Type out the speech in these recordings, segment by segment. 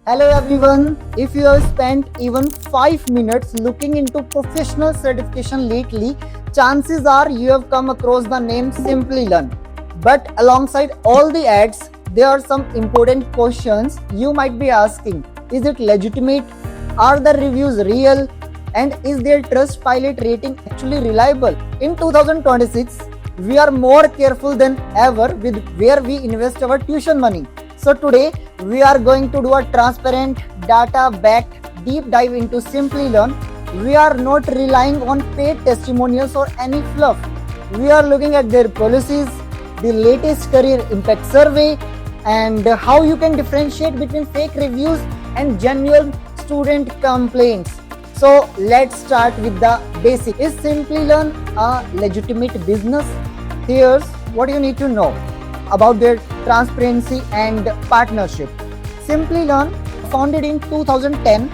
Hello everyone. If you have spent even 5 minutes looking into professional certification lately, chances are you have come across the name Simplilearn. But alongside all the ads, there are some important questions you might be asking. Is it legitimate? Are the reviews real? And is their Trustpilot rating actually reliable? In 2026, we are more careful than ever with where we invest our tuition money. So today we are going to do a transparent, data-backed deep dive into Simplilearn. We are not relying on paid testimonials or any fluff. We are looking at their policies, the latest career impact survey, and how you can differentiate between fake reviews and genuine student complaints. So let's start with the basic. Is Simplilearn a legitimate business? Here's what you need to know about their transparency and partnership. Simplilearn, founded in 2010,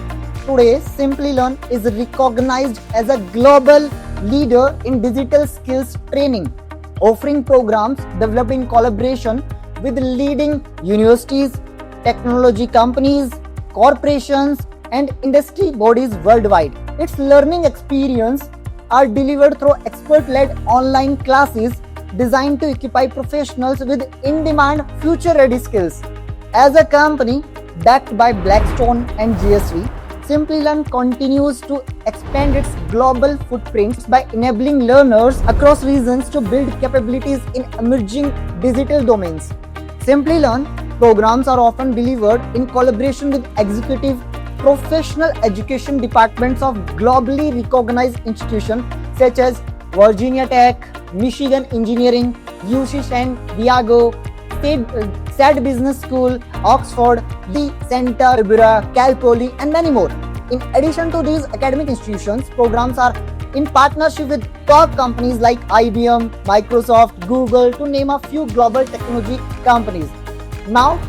today Simplilearn is recognized as a global leader in digital skills training, offering programs developed in collaboration with leading universities, technology companies, corporations, and industry bodies worldwide. Its learning experience are delivered through expert-led online classes designed to equip professionals with in-demand, future-ready skills. As a company backed by Blackstone and GSV, Simplilearn continues to expand its global footprints by enabling learners across regions to build capabilities in emerging digital domains. Simplilearn programs are often delivered in collaboration with executive professional education departments of globally recognized institutions such as Virginia Tech, Michigan Engineering, UC San Diego, SAD Business School, Oxford, the Santa Barbara, Cal Poly, and many more. In addition to these academic institutions, programs are in partnership with top companies like IBM, Microsoft, Google, to name a few global technology companies. Now,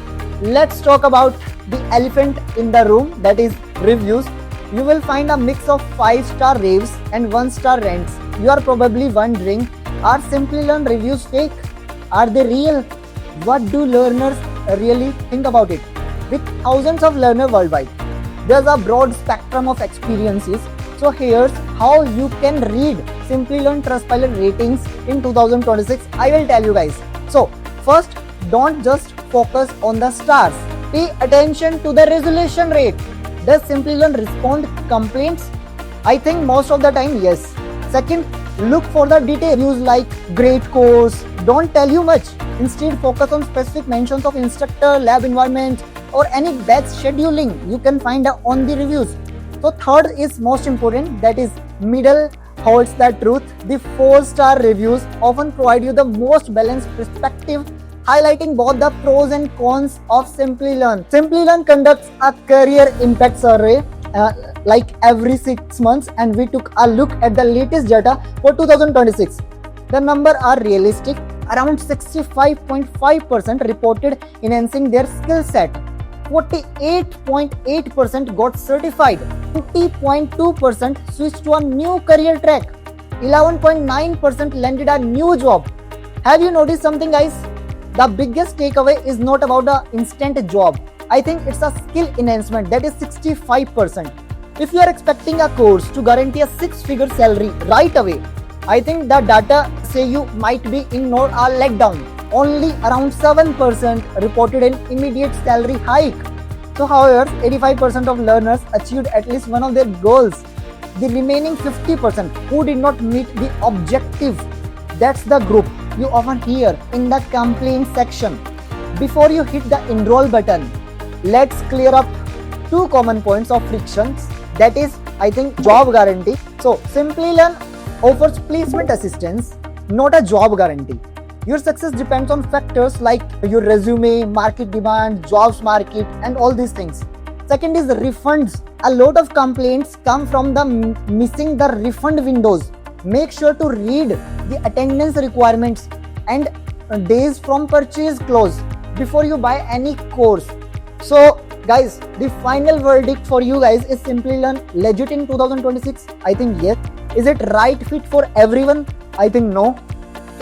let's talk about the elephant in the room, that is reviews. You will find a mix of 5-star raves and 1-star rants. You are probably wondering, are Simplilearn reviews fake? Are they real? What do learners really think about it? With thousands of learners worldwide, there's a broad spectrum of experiences. So here's how you can read Simplilearn Trustpilot ratings in 2026. I will tell you guys. So first, don't just focus on the stars. Pay attention to the resolution rate. Does Simplilearn respond to complaints? I think most of the time, yes. Second, look for the details. Use like great course, don't tell you much. Instead, focus on specific mentions of instructor, lab environment, or any batch scheduling you can find on the reviews. So third is most important, that is middle holds the truth. The 4-star reviews often provide you the most balanced perspective, highlighting both the pros and cons of Simplilearn. Simplilearn conducts a career impact survey like every 6 months, and we took a look at the latest data for 2026. The numbers are realistic. Around 65.5% reported enhancing their skill set. 48.8% got certified. 20.2% switched to a new career track. 11.9% landed a new job. Have you noticed something, guys? The biggest takeaway is not about the instant job. I think it's a skill enhancement, that is 65%. If you are expecting a course to guarantee a 6-figure salary right away, I think the data say you might be in or a letdown. Only around 7% reported an immediate salary hike. So however, 85% of learners achieved at least one of their goals. The remaining 50% who did not meet the objective, that's the group you often hear in the complaint section. Before you hit the enroll button, let's clear up 2 common points of frictions, that is, I think, job guarantee. So Simplilearn offers placement assistance, not a job guarantee. Your success depends on factors like your resume, market demand, jobs market, and all these things. Second is refunds. A lot of complaints come from the missing the refund windows. Make sure to read the attendance requirements and days from purchase clause before you buy any course. So guys, the final verdict for you guys, is Simplilearn legit in 2026? I think yes. Is it right fit for everyone? I think no.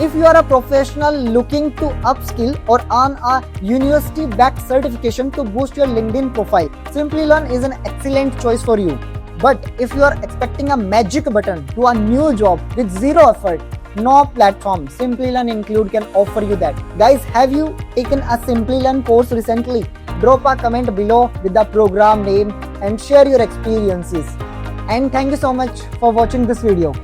If you are a professional looking to upskill or earn a university-backed certification to boost your LinkedIn profile, Simplilearn is an excellent choice for you. But if you are expecting a magic button to a new job with zero effort, no platform Simplilearn include can offer you that. Guys, have you taken a Simplilearn course recently? Drop a comment below with the program name and share your experiences. And thank you so much for watching this video.